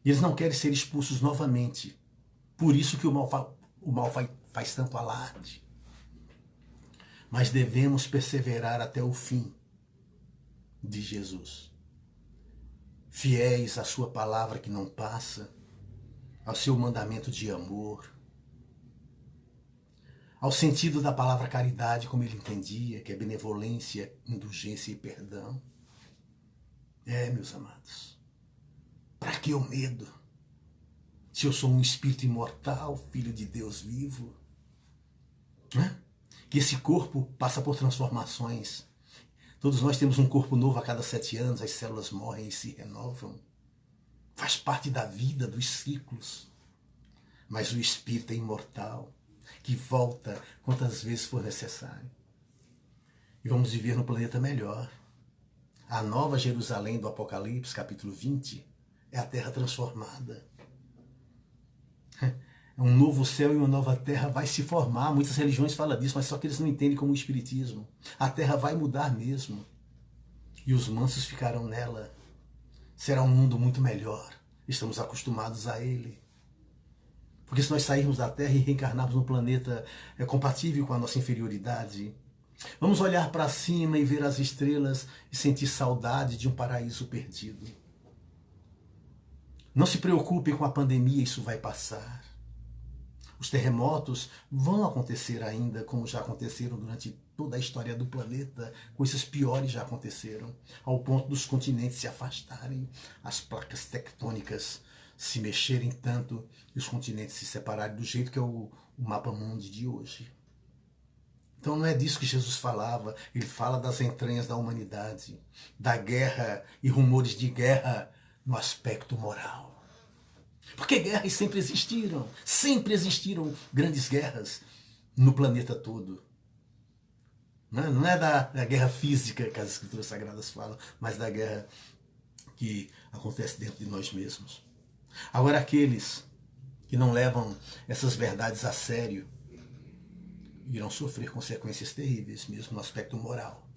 E eles não querem ser expulsos novamente. Por isso que o mal faz tanto alarde. Mas devemos perseverar até o fim de Jesus. Fiéis à sua palavra que não passa, ao seu mandamento de amor, ao sentido da palavra caridade, como ele entendia, que é benevolência, indulgência e perdão. Meus amados, para que o medo? Se eu sou um espírito imortal, filho de Deus vivo, né? Que esse corpo passa por transformações. Todos nós temos um corpo novo a cada 7 anos, as células morrem e se renovam. Faz parte da vida, dos ciclos. Mas o espírito é imortal, que volta quantas vezes for necessário. E vamos viver num planeta melhor. A nova Jerusalém do Apocalipse, capítulo 20, é a terra transformada. Um novo céu e uma nova terra vai se formar. Muitas religiões falam disso, mas só que eles não entendem como o espiritismo. A terra vai mudar mesmo. E os mansos ficarão nela. Será um mundo muito melhor. Estamos acostumados a ele. Porque se nós sairmos da terra e reencarnarmos num planeta compatível com a nossa inferioridade, vamos olhar para cima e ver as estrelas e sentir saudade de um paraíso perdido. Não se preocupe com a pandemia, isso vai passar. Os terremotos vão acontecer ainda, como já aconteceram durante toda a história do planeta. Coisas piores já aconteceram, ao ponto dos continentes se afastarem, as placas tectônicas se mexerem tanto e os continentes se separarem do jeito que é o mapa mundi de hoje. Então não é disso que Jesus falava. Ele fala das entranhas da humanidade, da guerra e rumores de guerra no aspecto moral. Porque guerras sempre existiram grandes guerras no planeta todo. Não é da guerra física que as escrituras sagradas falam, mas da guerra que acontece dentro de nós mesmos. Agora, aqueles que não levam essas verdades a sério irão sofrer consequências terríveis, mesmo no aspecto moral.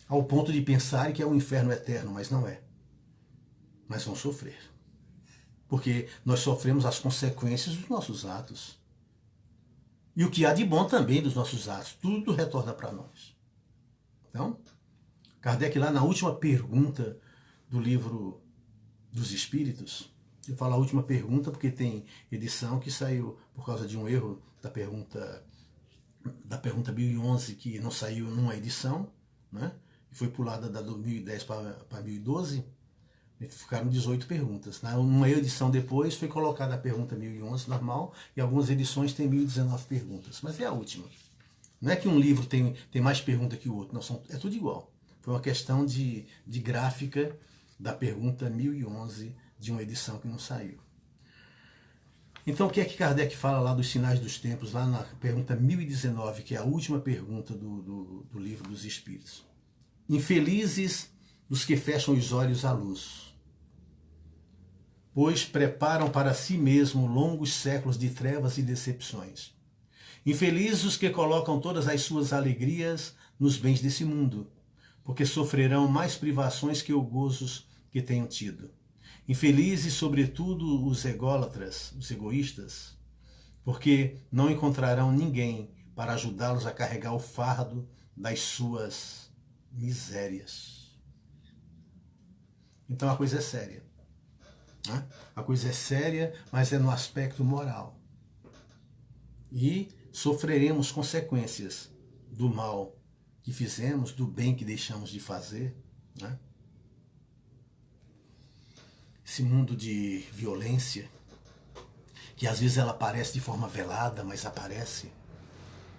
Ao ponto de pensarem que é um inferno eterno, mas não é. Mas vão sofrer. Porque nós sofremos as consequências dos nossos atos. E o que há de bom também dos nossos atos. Tudo retorna para nós. Então, Kardec, lá na última pergunta do livro dos Espíritos, eu falo a última pergunta porque tem edição que saiu por causa de um erro da pergunta 1011, que não saiu numa edição, né? E foi pulada da 2010 para 2012. Ficaram 18 perguntas. Numa edição depois foi colocada a pergunta 1011 normal, e algumas edições tem 1019 perguntas. Mas é a última. Não é que um livro tem mais pergunta que o outro, não, é tudo igual. Foi uma questão de gráfica da pergunta 1011 de uma edição que não saiu. Então o que é que Kardec fala lá dos sinais dos tempos, lá na pergunta 1019, que é a última pergunta do livro dos Espíritos? Infelizes dos que fecham os olhos à luz, pois preparam para si mesmo longos séculos de trevas e decepções. Infelizes os que colocam todas as suas alegrias nos bens desse mundo, porque sofrerão mais privações que os gozos que tenham tido. Infelizes, sobretudo, os ególatras, os egoístas, porque não encontrarão ninguém para ajudá-los a carregar o fardo das suas misérias. Então a coisa é séria. Né? A coisa é séria, mas é no aspecto moral. E sofreremos consequências do mal que fizemos, do bem que deixamos de fazer. Né? Esse mundo de violência, que às vezes ela aparece de forma velada, mas aparece,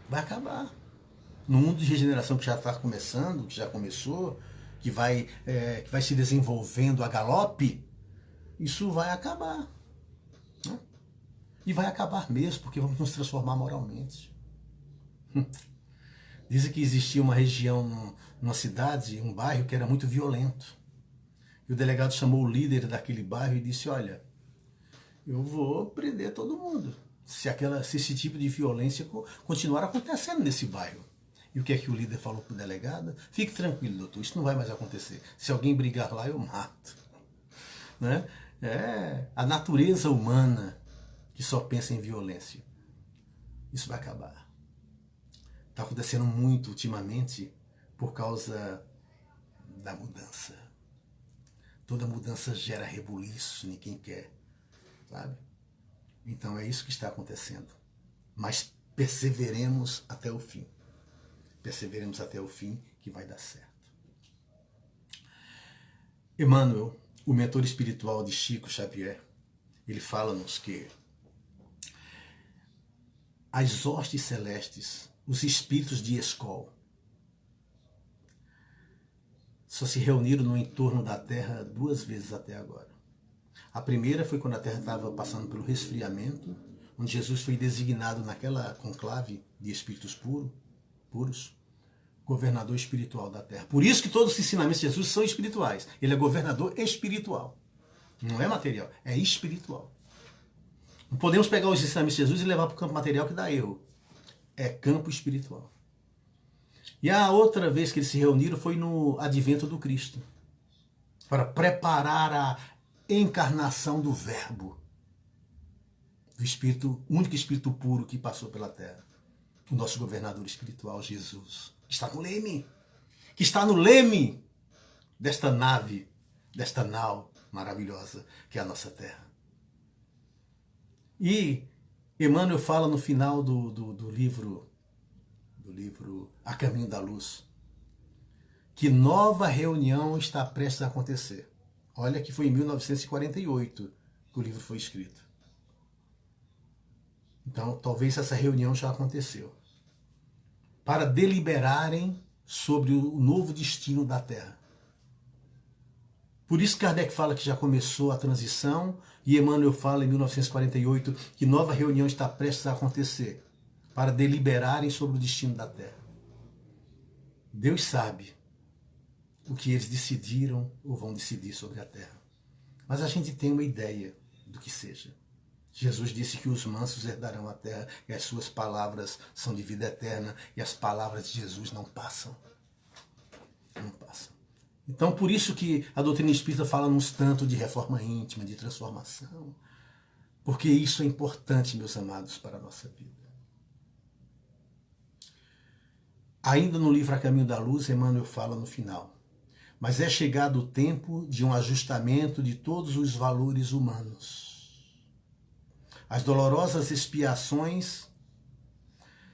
vai acabar. No mundo de regeneração que já está começando, que já começou, que vai se desenvolvendo a galope, isso vai acabar. Né? E vai acabar mesmo, porque vamos nos transformar moralmente. Dizem que existia uma região, numa cidade, um bairro que era muito violento. E o delegado chamou o líder daquele bairro e disse: olha, eu vou prender todo mundo se esse tipo de violência continuar acontecendo nesse bairro. E o que é que o líder falou para o delegado? Fique tranquilo, doutor, isso não vai mais acontecer. Se alguém brigar lá, eu mato. Né? É a natureza humana que só pensa em violência. Isso vai acabar. Está acontecendo muito ultimamente por causa da mudança. Toda mudança gera rebuliço, ninguém quer, sabe? Então é isso que está acontecendo. Mas perseveremos até o fim. Perseveremos até o fim que vai dar certo. Emmanuel, o mentor espiritual de Chico Xavier, ele fala-nos que as hostes celestes, os espíritos de Escol, só se reuniram no entorno da Terra 2 vezes até agora. A primeira foi quando a Terra estava passando pelo resfriamento, onde Jesus foi designado naquela conclave de espíritos puros, governador espiritual da Terra. Por isso que todos os ensinamentos de Jesus são espirituais. Ele é governador espiritual. Não é material, é espiritual. Não podemos pegar os ensinamentos de Jesus e levar para o campo material que dá erro. É campo espiritual. E a outra vez que eles se reuniram foi no advento do Cristo, para preparar a encarnação do Verbo, do Espírito, único Espírito puro que passou pela Terra. O nosso governador espiritual, Jesus, está no leme, que está no leme desta nave, desta nau maravilhosa que é a nossa Terra. E Emmanuel fala no final do livro A Caminho da Luz, que nova reunião está prestes a acontecer. Olha que foi em 1948 que o livro foi escrito. Então, talvez essa reunião já aconteceu. Para deliberarem sobre o novo destino da Terra. Por isso Kardec fala que já começou a transição e Emmanuel fala em 1948 que nova reunião está prestes a acontecer para deliberarem sobre o destino da Terra. Deus sabe o que eles decidiram ou vão decidir sobre a Terra. Mas a gente tem uma ideia do que seja. Jesus disse que os mansos herdarão a terra e as suas palavras são de vida eterna e as palavras de Jesus não passam. Não passam. Então, por isso que a doutrina espírita fala-nos tanto de reforma íntima, de transformação. Porque isso é importante, meus amados, para a nossa vida. Ainda no livro A Caminho da Luz, Emmanuel fala no final. Mas é chegado o tempo de um ajustamento de todos os valores humanos. As dolorosas expiações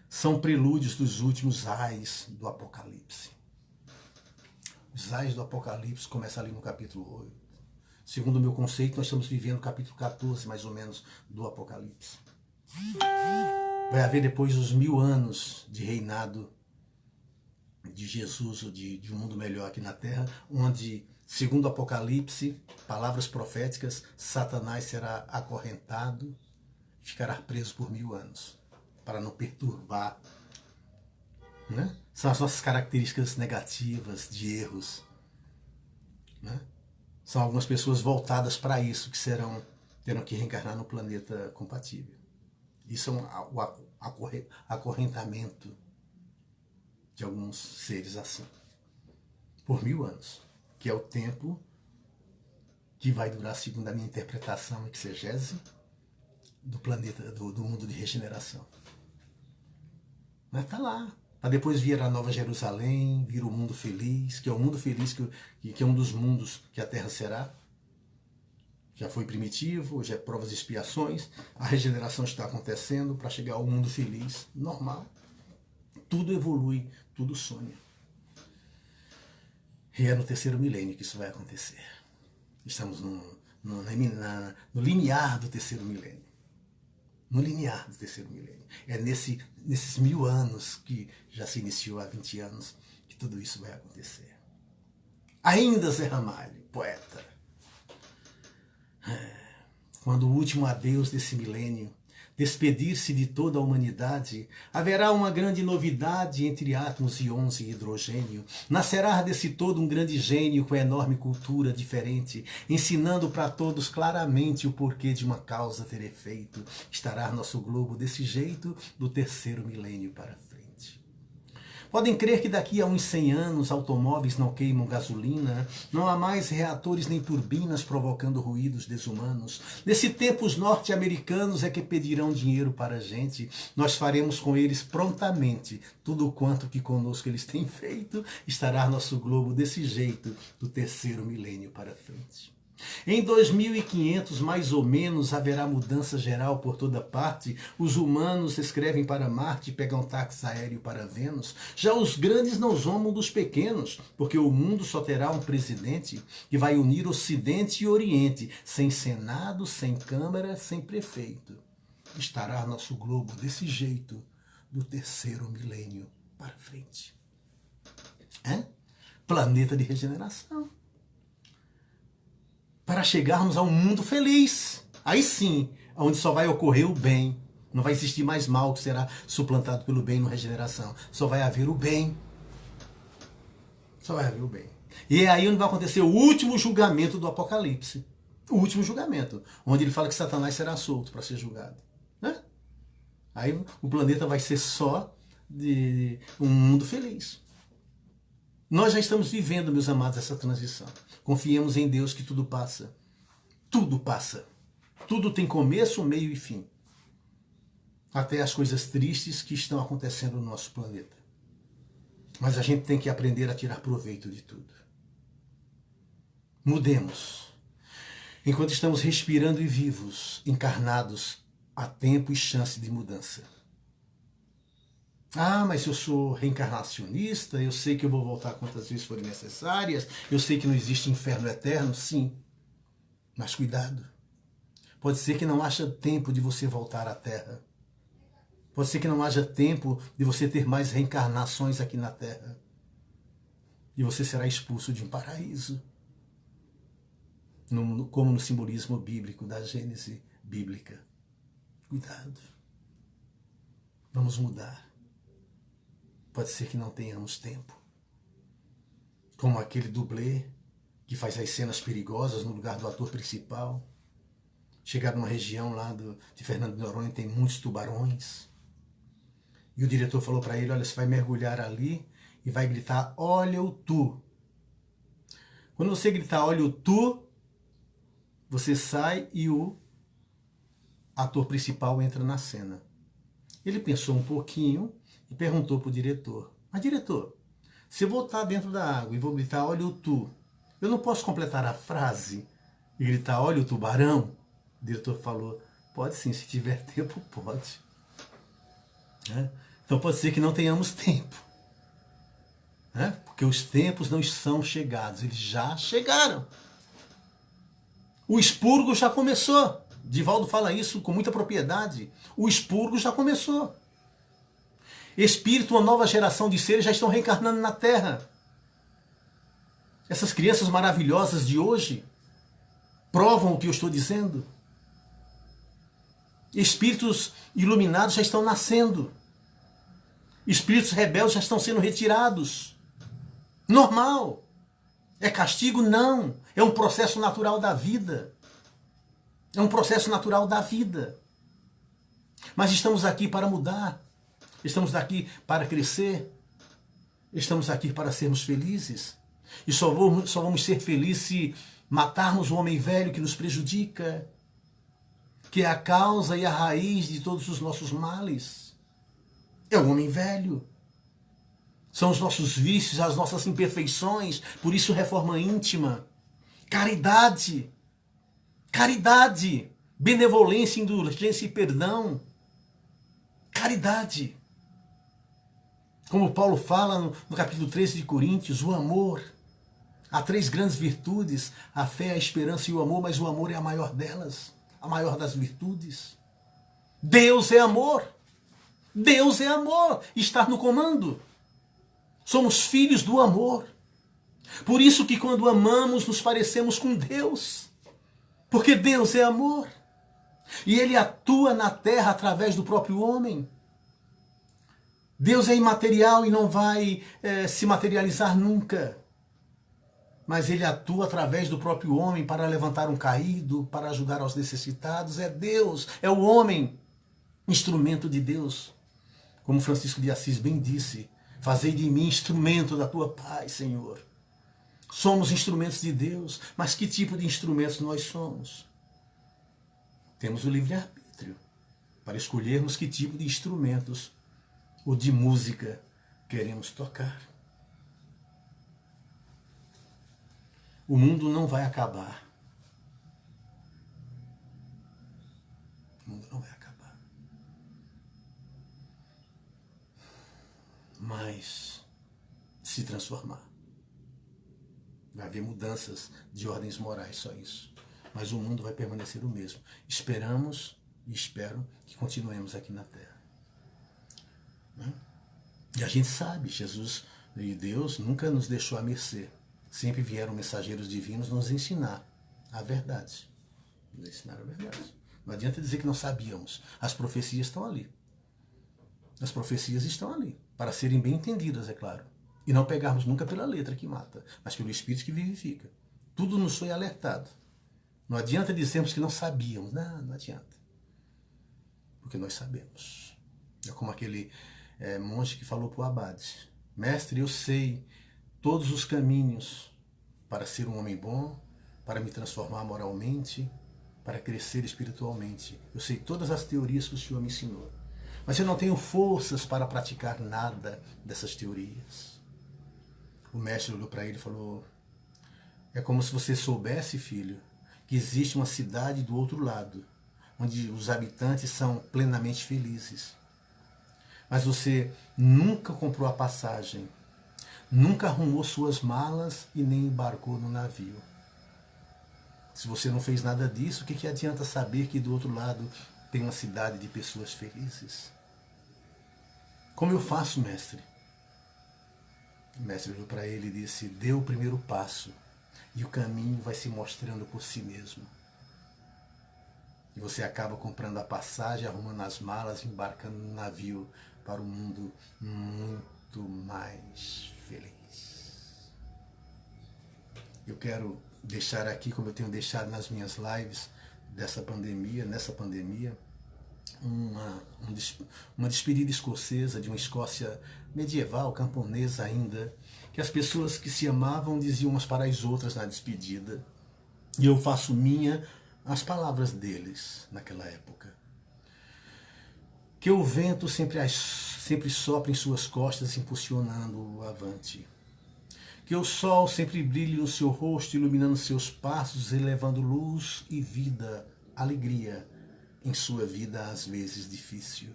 são prelúdios dos últimos ais do Apocalipse. Os ais do Apocalipse começam ali no capítulo 8. Segundo o meu conceito, nós estamos vivendo o capítulo 14, mais ou menos, do Apocalipse. Vai haver depois os 1000 anos de reinado de Jesus, ou de um mundo melhor aqui na Terra, onde, segundo o Apocalipse, palavras proféticas, Satanás será acorrentado, ficará preso por 1000 anos, para não perturbar. Né? São as nossas características negativas, de erros. Né? São algumas pessoas voltadas para isso, que terão que reencarnar no planeta compatível. Isso é o acorrentamento de alguns seres assim. Por 1000 anos, que é o tempo que vai durar, segundo a minha interpretação exegese, do planeta, do mundo de regeneração. Mas está lá. Para depois vir a Nova Jerusalém, vir o mundo feliz, que é o mundo feliz, que é um dos mundos que a Terra será. Já foi primitivo, hoje é provas e expiações. A regeneração está acontecendo para chegar ao mundo feliz, normal. Tudo evolui, tudo sonha. E é no 3º milênio que isso vai acontecer. Estamos no limiar do 3º milênio. No linear do 3º milênio. É nesses 1000 anos que já se iniciou há 20 anos que tudo isso vai acontecer. Ainda Zé Ramalho, poeta. Quando o último adeus desse milênio despedir-se de toda a humanidade, haverá uma grande novidade entre átomos, íons e hidrogênio. Nascerá desse todo um grande gênio com enorme cultura diferente, ensinando para todos claramente o porquê de uma causa ter efeito. Estará nosso globo desse jeito do 3º milênio para frente. Podem crer que daqui a uns 100 anos automóveis não queimam gasolina, não há mais reatores nem turbinas provocando ruídos desumanos. Nesse tempo os norte-americanos é que pedirão dinheiro para a gente. Nós faremos com eles prontamente tudo quanto que conosco eles têm feito. Estará nosso globo desse jeito do terceiro milênio para frente. Em 2500, mais ou menos, haverá mudança geral por toda parte. Os humanos escrevem para Marte e pegam táxi aéreo para Vênus. Já os grandes não zombam dos pequenos, porque o mundo só terá um presidente que vai unir Ocidente e Oriente, sem Senado, sem Câmara, sem prefeito. Estará nosso globo desse jeito, do terceiro milênio para frente. Planeta de regeneração. Para chegarmos a um mundo feliz. Aí sim, onde só vai ocorrer o bem. Não vai existir mais mal que será suplantado pelo bem no regeneração. Só vai haver o bem. Só vai haver o bem. E é aí onde vai acontecer o último julgamento do Apocalipse. O último julgamento. Onde ele fala que Satanás será solto para ser julgado. Né? Aí o planeta vai ser só de um mundo feliz. Nós já estamos vivendo, meus amados, essa transição. Confiemos em Deus que tudo passa. Tudo passa. Tudo tem começo, meio e fim. Até as coisas tristes que estão acontecendo no nosso planeta. Mas a gente tem que aprender a tirar proveito de tudo. Mudemos. Enquanto estamos respirando e vivos, encarnados, há tempo e chance de mudança. Ah, mas eu sou reencarnacionista, eu sei que eu vou voltar quantas vezes forem necessárias, eu sei que não existe inferno eterno, sim. Mas cuidado. Pode ser que não haja tempo de você voltar à Terra. Pode ser que não haja tempo de você ter mais reencarnações aqui na Terra. E você será expulso de um paraíso. Como no simbolismo bíblico da Gênese bíblica. Cuidado. Vamos mudar. Pode ser que não tenhamos tempo. Como aquele dublê que faz as cenas perigosas no lugar do ator principal. Chegar numa região lá de Fernando de Noronha, tem muitos tubarões. E o diretor falou para ele, olha, você vai mergulhar ali e vai gritar, olha o tu. Quando você gritar, olha o tu, você sai e o ator principal entra na cena. Ele pensou um pouquinho e perguntou para o diretor, mas diretor, se eu voltar dentro da água e vou gritar, olha o tu, eu não posso completar a frase e gritar, olha o tubarão? O diretor falou, pode sim, se tiver tempo, pode. Então pode ser que não tenhamos tempo. Porque os tempos não são chegados, eles já chegaram. O expurgo já começou. Divaldo fala isso com muita propriedade. O expurgo já começou. Espírito, uma nova geração de seres já estão reencarnando na Terra. Essas crianças maravilhosas de hoje provam o que eu estou dizendo. Espíritos iluminados já estão nascendo. Espíritos rebeldes já estão sendo retirados. Normal. É castigo? Não. É um processo natural da vida. É um processo natural da vida. Mas estamos aqui para mudar. Estamos aqui para crescer. Estamos aqui para sermos felizes. E só vamos ser felizes se matarmos o homem velho que nos prejudica, que é a causa e a raiz de todos os nossos males. É o homem velho. São os nossos vícios, as nossas imperfeições. Por isso, reforma íntima. Caridade. Caridade. Benevolência, indulgência e perdão. Caridade. Como Paulo fala no capítulo 13 de Coríntios, o amor. Há 3 grandes virtudes, a fé, a esperança e o amor, mas o amor é a maior delas, a maior das virtudes. Deus é amor. Deus é amor. Está no comando. Somos filhos do amor. Por isso que quando amamos, nos parecemos com Deus. Porque Deus é amor. E Ele atua na terra através do próprio homem. Deus é imaterial e não vai se materializar nunca. Mas Ele atua através do próprio homem para levantar um caído, para ajudar aos necessitados. É Deus, é o homem, instrumento de Deus. Como Francisco de Assis bem disse, Fazei de mim instrumento da tua paz, Senhor. Somos instrumentos de Deus, mas que tipo de instrumentos nós somos? Temos o livre-arbítrio para escolhermos que tipo de instrumentos ou de música queremos tocar. O mundo não vai acabar. O mundo não vai acabar. Mas se transformar. Vai haver mudanças de ordens morais, só isso. Mas o mundo vai permanecer o mesmo. Esperamos e espero que continuemos aqui na Terra. E a gente sabe, Jesus e Deus nunca nos deixou à mercê. Sempre vieram mensageiros divinos nos ensinar a verdade. Nos ensinar a verdade. Não adianta dizer que não sabíamos. As profecias estão ali. As profecias estão ali. Para serem bem entendidas, é claro. E não pegarmos nunca pela letra que mata, mas pelo Espírito que vivifica. Tudo nos foi alertado. Não adianta dizermos que não sabíamos. Não adianta. Porque nós sabemos. É como aquele monge que falou para o abade: mestre, eu sei todos os caminhos para ser um homem bom, para me transformar moralmente, para crescer espiritualmente. Eu sei todas as teorias que o Senhor me ensinou. Mas eu não tenho forças para praticar nada dessas teorias. O mestre olhou para ele e falou: é como se você soubesse, filho, que existe uma cidade do outro lado, onde os habitantes são plenamente felizes. Mas você nunca comprou a passagem, nunca arrumou suas malas e nem embarcou no navio. Se você não fez nada disso, o que adianta saber que do outro lado tem uma cidade de pessoas felizes? Como eu faço, mestre? O mestre olhou para ele e disse: dê o primeiro passo e o caminho vai se mostrando por si mesmo. E você acaba comprando a passagem, arrumando as malas, embarcando no navio para um mundo muito mais feliz. Eu quero deixar aqui, como eu tenho deixado nas minhas lives nessa pandemia, uma despedida escocesa de uma Escócia medieval, camponesa ainda, que as pessoas que se amavam diziam umas para as outras na despedida. E eu faço minha as palavras deles naquela época. Que o vento sempre sopre em suas costas, impulsionando-o avante. Que o sol sempre brilhe no seu rosto, iluminando seus passos, elevando luz e vida, alegria em sua vida às vezes difícil.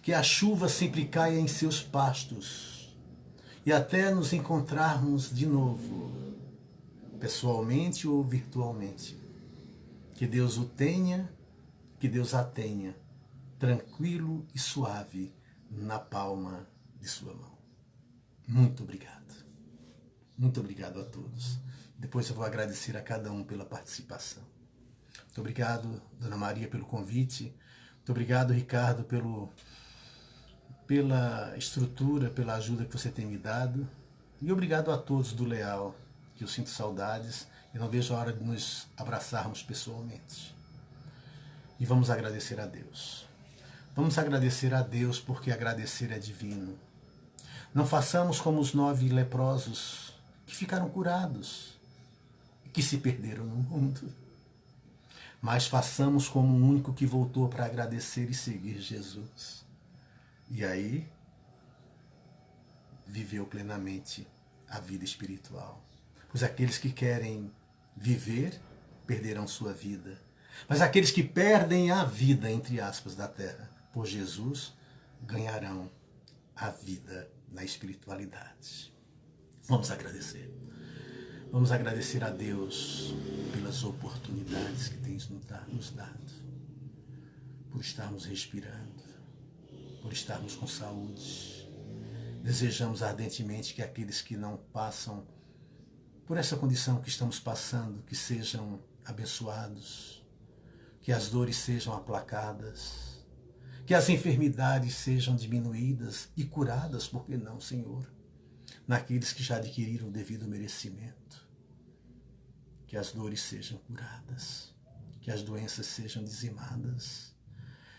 Que a chuva sempre caia em seus pastos e até nos encontrarmos de novo, pessoalmente ou virtualmente. Que Deus o tenha, que Deus a tenha, tranquilo e suave na palma de sua mão. Muito obrigado. Muito obrigado a todos. Depois eu vou agradecer a cada um pela participação. Muito obrigado, Dona Maria, pelo convite. Muito obrigado, Ricardo, pela estrutura, pela ajuda que você tem me dado. E obrigado a todos do Leal, que eu sinto saudades e não vejo a hora de nos abraçarmos pessoalmente. E vamos agradecer a Deus. Vamos agradecer a Deus porque agradecer é divino. Não façamos como os 9 leprosos que ficaram curados e que se perderam no mundo. Mas façamos como o único que voltou para agradecer e seguir Jesus. E aí, viveu plenamente a vida espiritual. Pois aqueles que querem viver, perderão sua vida. Mas aqueles que perdem a vida, entre aspas, da terra, por Jesus, ganharão a vida na espiritualidade. Vamos agradecer. Vamos agradecer a Deus pelas oportunidades que tem nos dado, por estarmos respirando, por estarmos com saúde. Desejamos ardentemente que aqueles que não passam por essa condição que estamos passando, que sejam abençoados, que as dores sejam aplacadas, que as enfermidades sejam diminuídas e curadas, por que não, Senhor? Naqueles que já adquiriram o devido merecimento. Que as dores sejam curadas, que as doenças sejam dizimadas,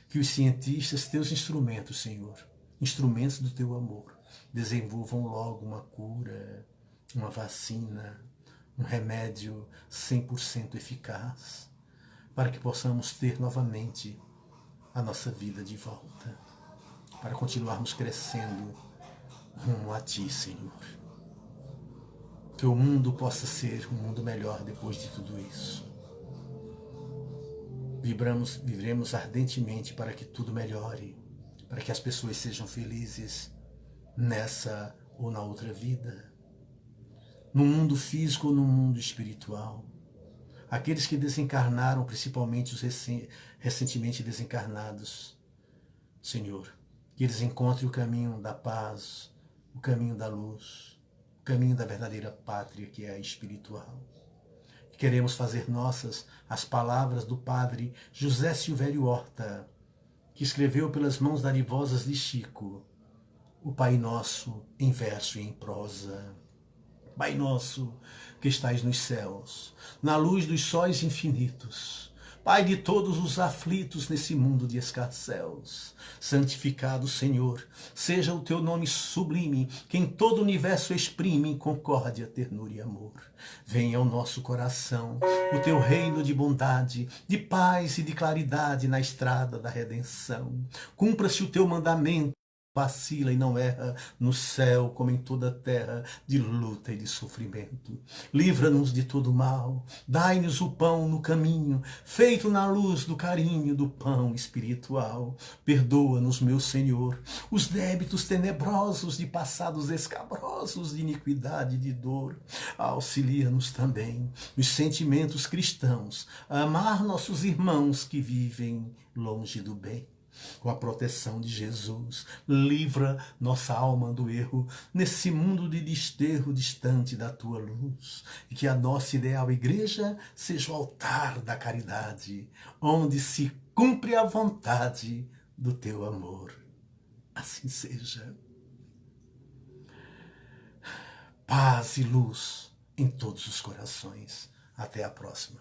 que os cientistas, teus instrumentos, Senhor, instrumentos do teu amor, desenvolvam logo uma cura, uma vacina, um remédio 100% eficaz, para que possamos ter novamente a nossa vida de volta, para continuarmos crescendo rumo a Ti, Senhor. Que o mundo possa ser um mundo melhor depois de tudo isso. Vivremos ardentemente para que tudo melhore, para que as pessoas sejam felizes nessa ou na outra vida, no mundo físico ou no mundo espiritual. Aqueles que desencarnaram, principalmente os recentemente desencarnados, Senhor, que eles encontrem o caminho da paz, o caminho da luz, o caminho da verdadeira pátria, que é a espiritual. Queremos fazer nossas as palavras do padre José Silvério Horta, que escreveu pelas mãos darivosas de Chico, o Pai Nosso em verso e em prosa. Pai nosso, que estais nos céus, na luz dos sóis infinitos, Pai de todos os aflitos nesse mundo de escarcéus, santificado, Senhor, seja o teu nome sublime, que em todo o universo exprime concórdia, ternura e amor. Venha ao nosso coração o teu reino de bondade, de paz e de claridade na estrada da redenção. Cumpra-se o teu mandamento, vacila e não erra, no céu como em toda a terra, de luta e de sofrimento. Livra-nos de todo mal, dai-nos o pão no caminho, feito na luz do carinho do pão espiritual. Perdoa-nos, meu Senhor, os débitos tenebrosos de passados escabrosos de iniquidade e de dor. Auxilia-nos também nos sentimentos cristãos, a amar nossos irmãos que vivem longe do bem. Com a proteção de Jesus, livra nossa alma do erro, nesse mundo de desterro distante da tua luz, e que a nossa ideal igreja seja o altar da caridade, onde se cumpre a vontade do teu amor. Assim seja. Paz e luz em todos os corações. Até a próxima.